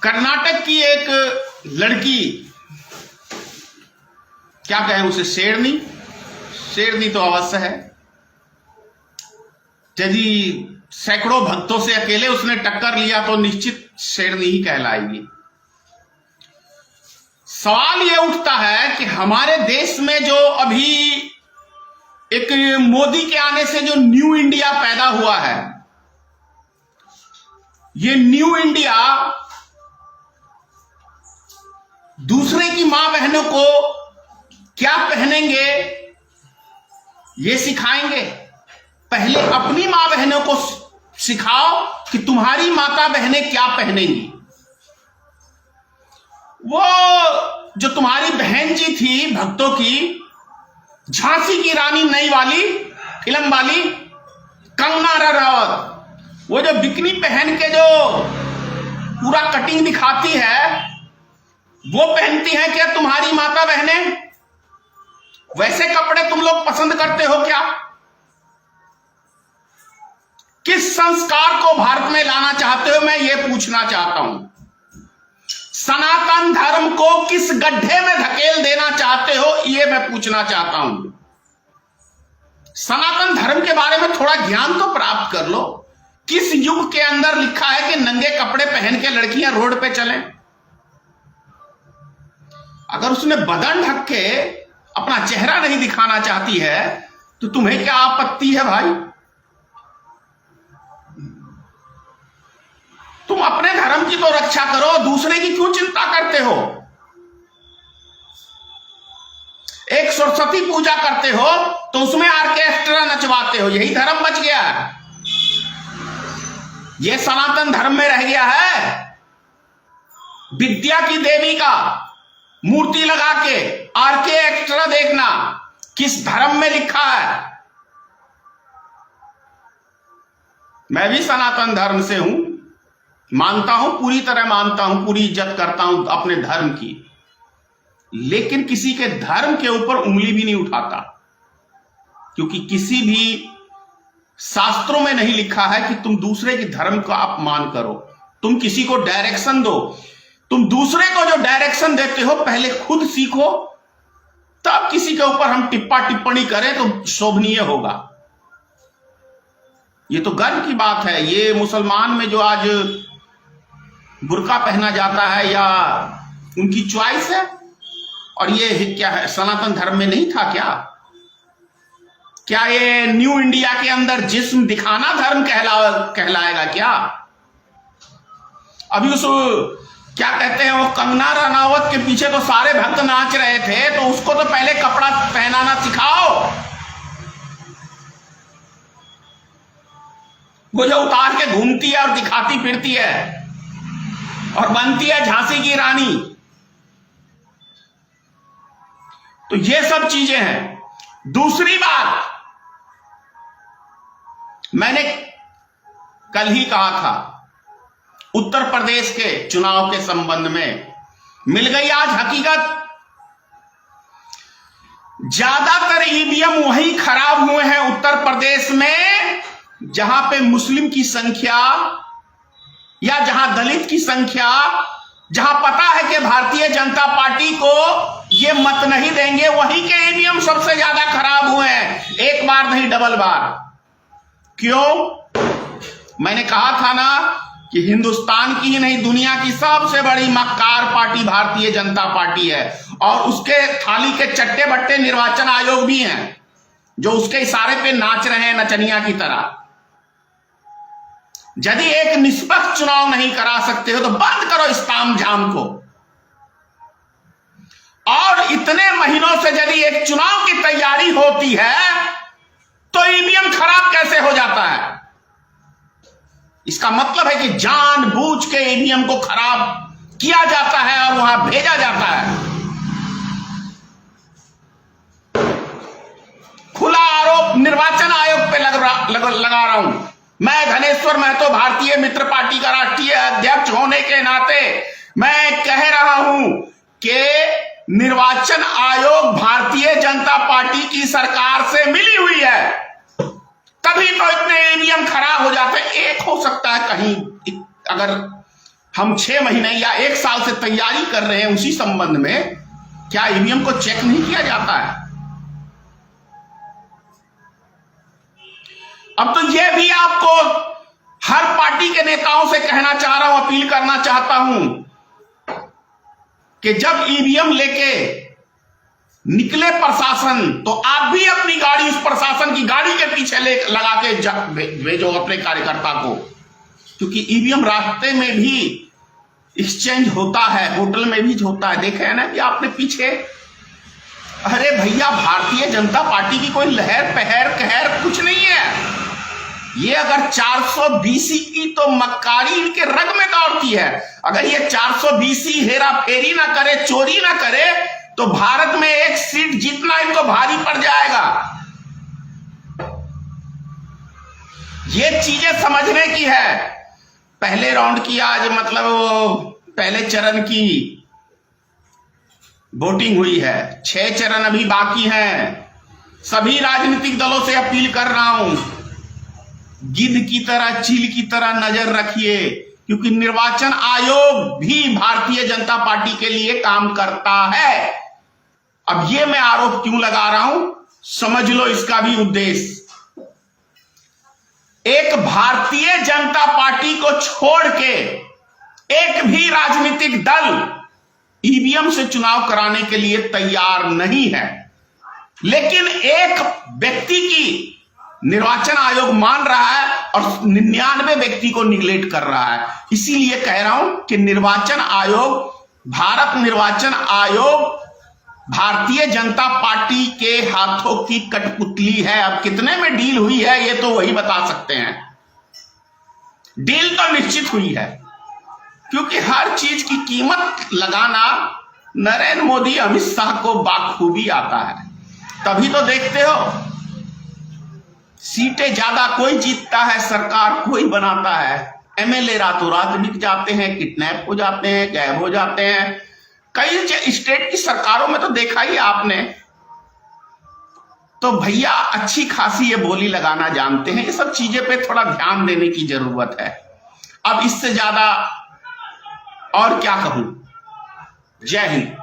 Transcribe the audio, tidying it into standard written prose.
कर्नाटक की एक लड़की, क्या कहें उसे, शेरनी, शेरनी तो अवश्य है। यदि सैकड़ों भक्तों से अकेले उसने टक्कर लिया तो निश्चित शेरनी ही कहलाएगी। सवाल यह उठता है कि हमारे देश में जो अभी एक मोदी के आने से जो न्यू इंडिया पैदा हुआ है, ये न्यू इंडिया दूसरे की मां बहनों को क्या पहनेंगे ये सिखाएंगे। पहले अपनी मां बहनों को सिखाओ कि तुम्हारी माता बहनें क्या पहनेंगी। वो जो तुम्हारी बहन जी थी भक्तों की, झांसी की रानी नई वाली फिल्म वाली कंगना रनावत, वो जो बिकनी पहन के जो पूरा कटिंग दिखाती है, वो पहनती हैं क्या तुम्हारी माता बहनें? वैसे कपड़े तुम लोग पसंद करते हो क्या? किस संस्कार को भारत में लाना चाहते हो, मैं ये पूछना चाहता हूं। सनातन धर्म को किस गड्ढे में धकेल देना चाहते हो, ये मैं पूछना चाहता हूं। सनातन धर्म के बारे में थोड़ा ज्ञान तो प्राप्त कर लो। किस युग के अंदर लिखा है कि नंगे कपड़े पहन के लड़कियां रोड पे चलें? अगर उसने बदन ढक के अपना चेहरा नहीं दिखाना चाहती है तो तुम्हें क्या आपत्ति है भाई? तुम अपने धर्म की तो रक्षा करो, दूसरे की क्यों चिंता करते हो? एक सरस्वती पूजा करते हो तो उसमें ऑर्केस्ट्रा नचवाते हो, यही धर्म बच गया है। यह सनातन धर्म में रह गया है। विद्या की देवी का मूर्ति लगा के ऑर्केस्ट्रा देखना किस धर्म में लिखा है? मैं भी सनातन धर्म से हूं, मानता हूं, पूरी तरह मानता हूं, पूरी इज्जत करता हूं अपने धर्म की, लेकिन किसी के धर्म के ऊपर उंगली भी नहीं उठाता, क्योंकि किसी भी शास्त्रों में नहीं लिखा है कि तुम दूसरे के धर्म का अपमान करो। तुम किसी को डायरेक्शन दो, तुम दूसरे को जो डायरेक्शन देते हो पहले खुद सीखो, तब किसी के ऊपर हम टिप्पणी करें तो शोभनीय होगा। ये तो गर्व की बात है। ये मुसलमान में जो आज बुर्का पहना जाता है या उनकी चॉइस है, और ये क्या है, सनातन धर्म में नहीं था क्या? क्या ये न्यू इंडिया के अंदर जिस्म दिखाना धर्म कहलाएगा क्या? अभी उस क्या कहते हैं वो कंगना रनावत के पीछे तो सारे भक्त नाच रहे थे, तो उसको तो पहले कपड़ा पहनाना सिखाओ। वो जो उतार के घूमती है और दिखाती फिरती है और बनती है झांसी की रानी, तो ये सब चीजें हैं। दूसरी बात, मैंने कल ही कहा था, उत्तर प्रदेश के चुनाव के संबंध में मिल गई आज हकीकत। ज्यादातर ईवीएम वहीं खराब हुए हैं उत्तर प्रदेश में जहां पे मुस्लिम की संख्या या जहां दलित की संख्या, जहां पता है कि भारतीय जनता पार्टी को ये मत नहीं देंगे, वहीं के ईवीएम सबसे ज्यादा खराब हुए हैं। एक बार नहीं, डबल बार। क्यों? मैंने कहा था ना कि हिंदुस्तान की ही नहीं, दुनिया की सबसे बड़ी मक्कार पार्टी भारतीय जनता पार्टी है, और उसके थाली के चट्टे बट्टे निर्वाचन आयोग भी हैं जो उसके इशारे पे नाच रहे हैं नचनिया की तरह। यदि एक निष्पक्ष चुनाव नहीं करा सकते हो तो बंद करो इस तामझाम को। और इतने महीनों से यदि एक चुनाव की तैयारी होती है तो ईवीएम खराब कैसे हो जाता है? इसका मतलब है कि जानबूझ के ईवीएम को खराब किया जाता है और वहां भेजा जाता है। खुला आरोप निर्वाचन आयोग पे लगा रहा हूं। मैं धनेश्वर महतो, भारतीय मित्र पार्टी का राष्ट्रीय अध्यक्ष होने के नाते मैं कह रहा हूं कि निर्वाचन आयोग भारतीय जनता पार्टी की सरकार से मिली हुई है, तभी तो इतने ईवीएम खराब हो जाते। एक हो सकता है कहीं अगर हम 6 महीने या 1 साल से तैयारी कर रहे हैं उसी संबंध में, क्या ईवीएम को चेक नहीं किया जाता है? अब तो यह भी आपको हर पार्टी के नेताओं से कहना चाह रहा हूं, अपील करना चाहता हूं कि जब ईवीएम लेके निकले प्रशासन, तो आप भी अपनी गाड़ी उस प्रशासन की गाड़ी के पीछे लगा के भेजो अपने कार्यकर्ता को, क्योंकि ईवीएम रास्ते में भी एक्सचेंज होता है, होटल में भी होता है। देखे है ना कि आपने पीछे, अरे भैया, भारतीय जनता पार्टी की कोई लहर पहर कहर कुछ नहीं है। ये अगर 420 की तो मक्कारी इनके रग में दौड़ती है। अगर ये 420 हेरा फेरी ना करे, चोरी ना करे, तो भारत में 1 सीट जीतना इनको भारी पड़ जाएगा। ये चीजें समझने की है। पहले राउंड की आज पहले चरण की वोटिंग हुई है, 6 चरण अभी बाकी हैं। सभी राजनीतिक दलों से अपील कर रहा हूं, गिद्ध की तरह, चील की तरह नजर रखिए, क्योंकि निर्वाचन आयोग भी भारतीय जनता पार्टी के लिए काम करता है। अब ये मैं आरोप क्यों लगा रहा हूं, समझ लो इसका भी उद्देश्य। एक भारतीय जनता पार्टी को छोड़ के एक भी राजनीतिक दल ईवीएम से चुनाव कराने के लिए तैयार नहीं है, लेकिन एक व्यक्ति की निर्वाचन आयोग मान रहा है और 99 व्यक्ति को निगलेक्ट कर रहा है। इसीलिए कह रहा हूं कि निर्वाचन आयोग, भारत निर्वाचन आयोग भारतीय जनता पार्टी के हाथों की कठपुतली है। अब कितने में डील हुई है ये तो वही बता सकते हैं। डील तो निश्चित हुई है, क्योंकि हर चीज की कीमत लगाना नरेंद्र मोदी, अमित शाह को बाखूबी आता है। तभी तो देखते हो सीटें ज्यादा कोई जीतता है, सरकार कोई बनाता है। एमएलए रातों रात बिक जाते हैं, किडनैप हो जाते हैं, गायब हो जाते हैं। कई स्टेट की सरकारों में तो देखा ही आपने। तो भैया अच्छी खासी ये बोली लगाना जानते हैं। ये सब चीजें पे थोड़ा ध्यान देने की जरूरत है। अब इससे ज्यादा और क्या कहूं। जय हिंद।